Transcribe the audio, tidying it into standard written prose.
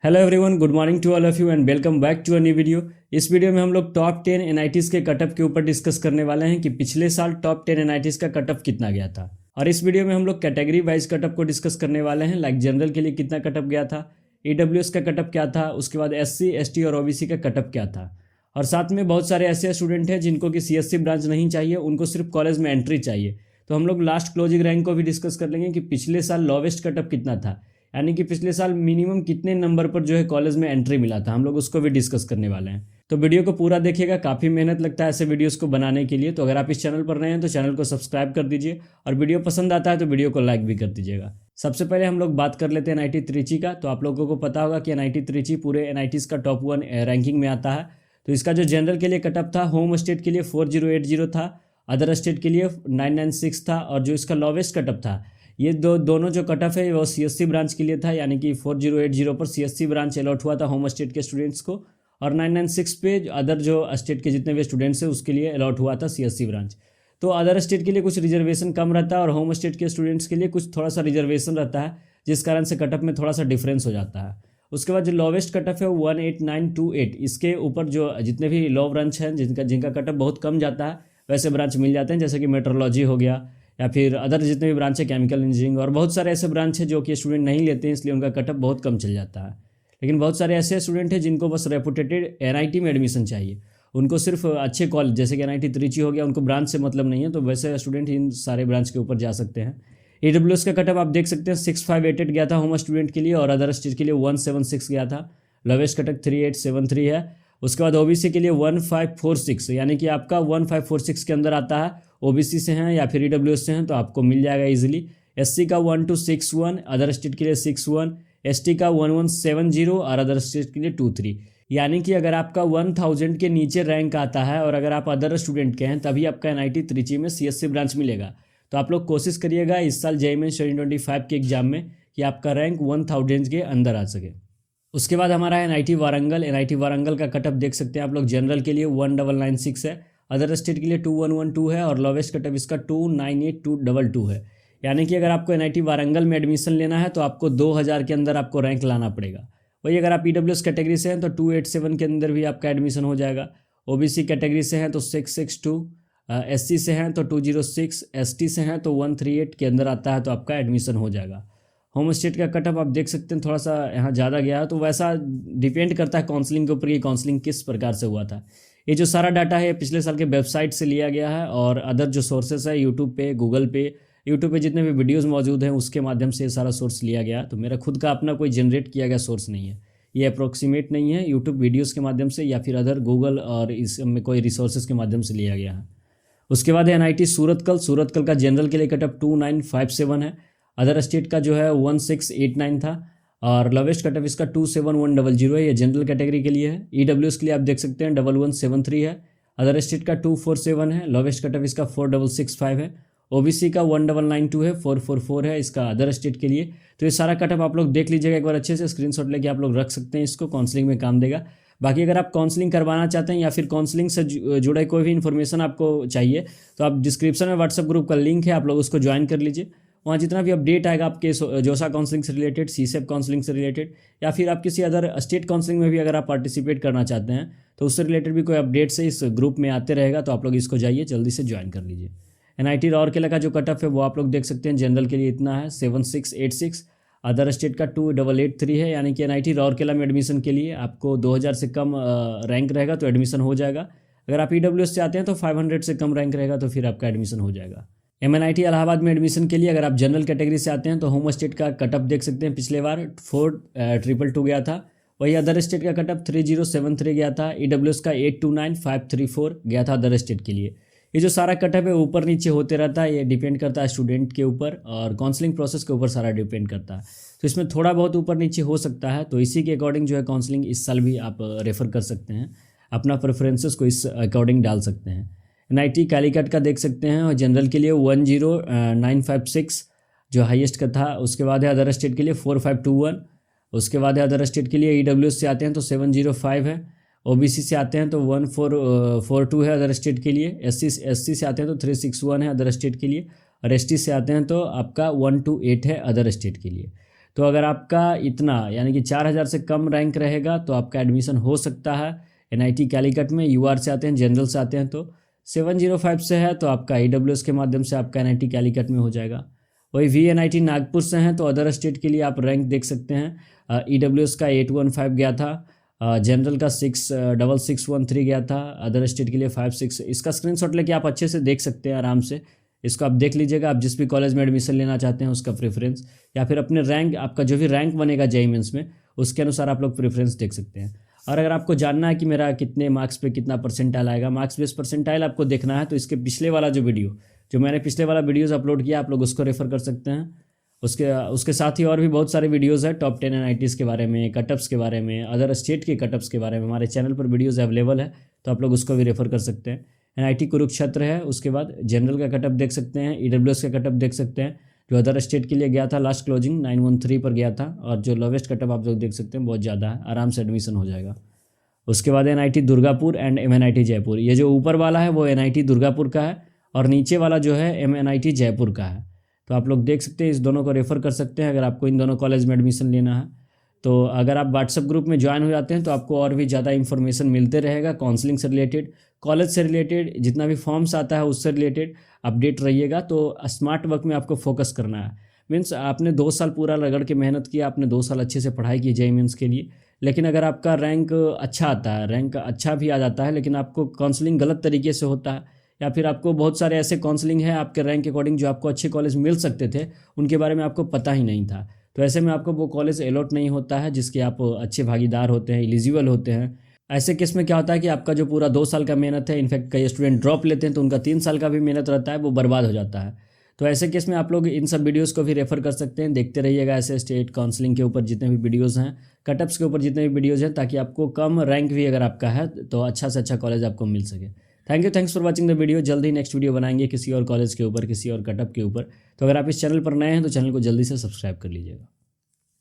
Hello everyone, good morning to all of you and welcome back to a new video. इस video में हम लोग top 10 NITs के cut up के ऊपर डिस्कस करने वाले हैं कि पिछले साल टॉप 10 एनआईटीज़ का कटअप कितना गया था। और इस वीडियो में हम लोग कैटेगरी वाइज कटअप को डिस्कस करने वाले हैं, लाइक जनरल के लिए कितना कटअप गया था, ईडब्ल्यूएस का कटअप क्या था, उसके बाद एससी एसटी और ओबीसी का कटअप क्या था। और साथ में बहुत सारे ऐसे स्टूडेंट हैं जिनको कि सीएससी ब्रांच नहीं चाहिए, उनको सिर्फ कॉलेज में एंट्री चाहिए। तो हम लोग लास्ट क्लोजिंग रैंक को भी डिस्कस कर लेंगे कि पिछले साल लोवेस्ट कटअप कितना था, यानी कि पिछले साल मिनिमम कितने नंबर पर जो है कॉलेज में एंट्री मिला था, हम लोग उसको भी डिस्कस करने वाले हैं। तो वीडियो को पूरा देखिएगा, काफ़ी मेहनत लगता है ऐसे वीडियोस को बनाने के लिए। तो अगर आप इस चैनल पर नए हैं तो चैनल को सब्सक्राइब कर दीजिए और वीडियो पसंद आता है तो वीडियो को लाइक भी कर दीजिएगा। सबसे पहले हम लोग बात कर लेते हैं एनआईटी त्रिची का। तो आप लोगों को पता होगा कि एनआईटी त्रिची पूरे एनआईटीज़ का टॉप 1 रैंकिंग में आता है। तो इसका जो जनरल के लिए कटअप था, होम स्टेट के लिए 4080 था, अदर स्टेट के लिए 996 था, और जो इसका लोवेस्ट कटअप था, ये दोनों जो कटअप है वो सीएससी ब्रांच के लिए था, यानी कि 4080 पर सीएससी ब्रांच अलॉट हुआ था होम स्टेट के स्टूडेंट्स को, और 996 पे अदर जो स्टेट के जितने भी स्टूडेंट्स हैं उसके लिए अलॉट हुआ था सीएससी ब्रांच। तो अदर स्टेट के लिए कुछ रिजर्वेशन कम रहता है और होम स्टेट के स्टूडेंट्स के लिए कुछ थोड़ा सा रिजर्वेशन रहता है, जिस कारण से कटअप में थोड़ा सा डिफरेंस हो जाता है। उसके बाद जो लोवेस्ट कटअप है वो 18928, इसके ऊपर जो जितने भी लो ब्रांच हैं जिनका कटअप बहुत कम जाता है वैसे ब्रांच मिल जाते हैं, जैसे कि मेट्रोलॉजी हो गया या फिर अदर जितने भी ब्रांच है, केमिकल इंजीनियरिंग, और बहुत सारे ऐसे ब्रांच है जो कि स्टूडेंट नहीं लेते हैं, इसलिए उनका कटअप बहुत कम चल जाता है। लेकिन बहुत सारे ऐसे स्टूडेंट हैं जिनको बस रेपुटेटेड एनआईटी में एडमिशन चाहिए, उनको सिर्फ अच्छे कॉलेज जैसे कि एनआईटी त्रिची हो गया, उनको ब्रांच से मतलब नहीं है, तो वैसे स्टूडेंट इन सारे ब्रांच के ऊपर जा सकते हैं। ईडब्ल्यूएस का कटअप आप देख सकते हैं 6588 गया था होम स्टूडेंट के लिए, और अदर स्टेट के लिए 176 गया था। लोवेस्ट कटअप 3873 है। उसके बाद ओबीसी के लिए 1546, यानी कि आपका 1546 के अंदर आता है, ओबीसी से हैं या फिर ईडब्ल्यूएस से हैं तो आपको मिल जाएगा इजीली। एससी का 1261, अदर स्टेट के लिए 61, एसटी का 1170 और अदर स्टेट के लिए 23। यानी कि अगर आपका 1000 के नीचे रैंक आता है और अगर आप अदर स्टूडेंट के हैं तभी आपका एनआईटी त्रिची में सीएससी ब्रांच मिलेगा। तो आप लोग कोशिश करिएगा इस साल जेईई मेंस 2025 के एग्जाम में कि आपका रैंक 1000 के अंदर आ सके। उसके बाद हमारा है एनआईटी वारंगल। एनआईटी वारंगल का कटअप देख सकते हैं आप लोग, जनरल के लिए 1996 है, अदर स्टेट के लिए 2112 है, और लोवेस्ट कटअप इसका 298222 है। यानी कि अगर आपको एनआईटी वारंगल में एडमिशन लेना है तो आपको 2000 के अंदर आपको रैंक लाना पड़ेगा। वही अगर आप ईडब्ल्यूएस कैटेगरी से हैं तो 287 के अंदर भी आपका एडमिशन हो जाएगा। ओबीसी कैटेगरी से हैं तो 662, एससी से हैं तो 206, एसटी से हैं तो 138 के अंदर आता है, तो आपका एडमिशन हो जाएगा। होम स्टेट का कटअप आप देख सकते हैं थोड़ा सा यहाँ ज़्यादा गया है, तो वैसा डिपेंड करता है काउंसलिंग के ऊपर कि काउंसलिंग किस प्रकार से हुआ था। ये जो सारा डाटा है पिछले साल के वेबसाइट से लिया गया है, और अदर जो सोर्सेस है यूट्यूब पे, गूगल पे, यूट्यूब पे जितने भी वीडियोस मौजूद हैं उसके माध्यम से ये सारा सोर्स लिया गया। तो मेरा खुद का अपना कोई जनरेट किया गया सोर्स नहीं है, ये अप्रोक्सीमेट नहीं है, यूट्यूब वीडियोज़ के माध्यम से या फिर अदर गूगल और इसमें कोई रिसोर्सेज के माध्यम से लिया गया है। उसके बाद है एनआईटी सूरतकल। सूरतकल का जनरल के लिए कटअप 2957 है, अदर स्टेट का जो है 1689 था, और लोवेस्ट कटअप इसका 27100 है, ये जनरल कैटेगरी के लिए है। ईडब्ल्यूएस के लिए आप देख सकते हैं 1173 है, अदर स्टेट का 247 है, लोवेस्ट कटअप इसका 4665 है। ओबीसी का 1992 है, 444 है इसका अदर स्टेट के लिए। तो ये सारा कटअप आप लोग देख लीजिएगा एक बार अच्छे से, स्क्रीनशॉट लेके आप लोग रख सकते हैं, इसको काउंसलिंग में काम देगा। बाकी अगर आप काउंसलिंग करवाना चाहते हैं या फिर काउंसलिंग से जुड़े कोई भी इन्फॉर्मेशन आपको चाहिए तो आप डिस्क्रिप्शन में व्हाट्सएप ग्रुप का लिंक है, आप लोग उसको ज्वाइन कर लीजिए। वहाँ जितना भी अपडेट आएगा आपके जोसा काउंसलिंग से रिलेटेड, सीसेप काउंसलिंग से रिलेटेड, या फिर आप किसी अदर स्टेट काउंसलिंग में भी अगर आप पार्टिसिपेट करना चाहते हैं तो उससे रिलेटेड भी कोई अपडेट से इस ग्रुप में आते रहेगा, तो आप लोग इसको जाइए जल्दी से ज्वाइन कर लीजिए। एनआईटी राउरकेला का जो कटअप है वो आप लोग देख सकते हैं, जनरल के लिए इतना है 7686, अदर स्टेट का 2883 है, यानी कि एनआईटी राउरकेला में एडमिशन के लिए आपको 2000 से कम रैंक रहेगा तो एडमिशन हो जाएगा। अगर आप ईडब्ल्यूएस से आते हैं तो 500 से कम रैंक रहेगा तो फिर आपका एडमिशन हो जाएगा। एमएनआईटी इलाहाबाद में एडमिशन के लिए अगर आप जनरल कैटेगरी से आते हैं तो होम स्टेट का कटअप देख सकते हैं, पिछले बार 4222 गया था। वही अदर स्टेट का कटअप 3073 गया था। ईडब्ल्यूएस का 829534 गया था अदर स्टेट के लिए। ये जो सारा कटअप है ऊपर नीचे होते रहता है, ये डिपेंड करता है स्टूडेंट के ऊपर और काउंसलिंग प्रोसेस के ऊपर सारा डिपेंड करता है। तो इसमें थोड़ा बहुत ऊपर नीचे हो सकता है, तो इसी के अकॉर्डिंग जो है काउंसलिंग इस साल भी आप रेफ़र कर सकते हैं, अपना प्रेफरेंसेस को इस अकॉर्डिंग डाल सकते हैं। एनआईटी कालीकट का देख सकते हैं, और जनरल के लिए 10956 जो हाईएस्ट का था। उसके बाद है अदर स्टेट के लिए 4521, उसके बाद है अदर स्टेट के लिए ईडब्ल्यूएस से आते हैं तो 705 है, ओबीसी से आते हैं तो 1442 है अदर स्टेट के लिए, एससी से आते हैं तो 361 है अदर स्टेट के लिए, और एसटी से आते हैं तो आपका 128 है अदर स्टेट के लिए। तो अगर आपका इतना यानी कि 4000 से कम रैंक रहेगा तो आपका एडमिशन हो सकता है NIT कैलीकट में। UR से आते हैं, जनरल से आते हैं तो 705 से है तो आपका EWS के माध्यम से आपका NIT कैलीकट में हो जाएगा। वही VNIT नागपुर से हैं तो अदर स्टेट के लिए आप रैंक देख सकते हैं। EWS का 815 गया था, जनरल का 66613 गया था, अदर स्टेट के लिए 56। इसका स्क्रीनशॉट लेके आप अच्छे से देख सकते हैं आराम से। इसको आप देख लीजिएगा, आप जिस भी कॉलेज में एडमिशन लेना चाहते हैं उसका प्रेफरेंस, या फिर अपने रैंक, आपका जो भी रैंक बनेगा JEE मेंस में उसके अनुसार आप लोग प्रेफरेंस देख सकते हैं। और अगर आपको जानना है कि मेरा कितने मार्क्स पे कितना परसेंटाइल आएगा, मार्क्स बेस परसेंटाइल आपको देखना है तो इसके पिछले वाला जो वीडियो, जो मैंने पिछले वाला वीडियोज़ अपलोड किया, आप लोग उसको रेफर कर सकते हैं। उसके साथ ही और भी बहुत सारे वीडियोज़ है टॉप 10 NITs के बारे में, कटअप्स के बारे में, अदर स्टेट के कटअप्स के बारे में हमारे चैनल पर वीडियोज़ अवेलेबल है, तो आप लोग उसको भी रेफर कर सकते हैं। NIT कुरुक्षेत्र है, उसके बाद जनरल का कटअप देख सकते हैं, EWS का कटअप देख सकते हैं, जो अदर स्टेट के लिए गया था लास्ट क्लोजिंग 913 पर गया था, और जो लोवेस्ट कटअप आप लोग देख सकते हैं बहुत ज़्यादा है, आराम से एडमिशन हो जाएगा। उसके बाद NIT Durgapur and MNIT Jaipur, ये जो ऊपर वाला है वो NIT दुर्गापुर का है और नीचे वाला जो है MNIT जयपुर का है। तो आप लोग देख सकते हैं, इस दोनों को रेफ़र कर सकते हैं अगर आपको इन दोनों कॉलेज में एडमिशन लेना है। तो अगर आप व्हाट्सएप ग्रुप में ज्वाइन हो जाते हैं तो आपको और भी ज़्यादा इन्फॉर्मेशन मिलते रहेगा, काउंसलिंग से रिलेटेड, कॉलेज से रिलेटेड, जितना भी फॉर्म्स आता है उससे रिलेटेड अपडेट रहिएगा। तो स्मार्ट वर्क में आपको फोकस करना है। मीन्स आपने 2 साल पूरा रगड़ के मेहनत किया, आपने 2 साल अच्छे से पढ़ाई की JEE मेंस के लिए, लेकिन अगर आपका रैंक अच्छा आता है, रैंक अच्छा भी आ जाता है, लेकिन आपको काउंसलिंग गलत तरीके से होता है, या फिर आपको बहुत सारे ऐसे काउंसलिंग है आपके रैंक के अकॉर्डिंग जो आपको अच्छे कॉलेज मिल सकते थे, उनके बारे में आपको पता ही नहीं था, तो ऐसे में आपको वो कॉलेज अलॉट नहीं होता है जिसके आप अच्छे भागीदार होते हैं, एलिजिबल होते हैं। ऐसे केस में क्या होता है कि आपका जो पूरा 2 साल का मेहनत है, इनफैक्ट कई स्टूडेंट ड्रॉप लेते हैं तो उनका 3 साल का भी मेहनत रहता है वो बर्बाद हो जाता है। तो ऐसे केस में आप लोग इन सब वीडियोज़ को भी रेफर कर सकते हैं, देखते रहिएगा ऐसे स्टेट काउंसलिंग के ऊपर जितने भी वीडियोज़ हैं, कटअप्स के ऊपर जितने भी वीडियोज़ हैं, ताकि आपको कम रैंक भी अगर आपका है तो अच्छा से अच्छा कॉलेज आपको मिल सके। Thanks for watching the video. जल्द ही नेक्स्ट वीडियो बनाएंगे किसी और कॉलेज के ऊपर, किसी और कटअप के ऊपर। तो अगर आप इस चैनल पर नए हैं तो चैनल को जल्दी से सब्सक्राइब कर लीजिएगा।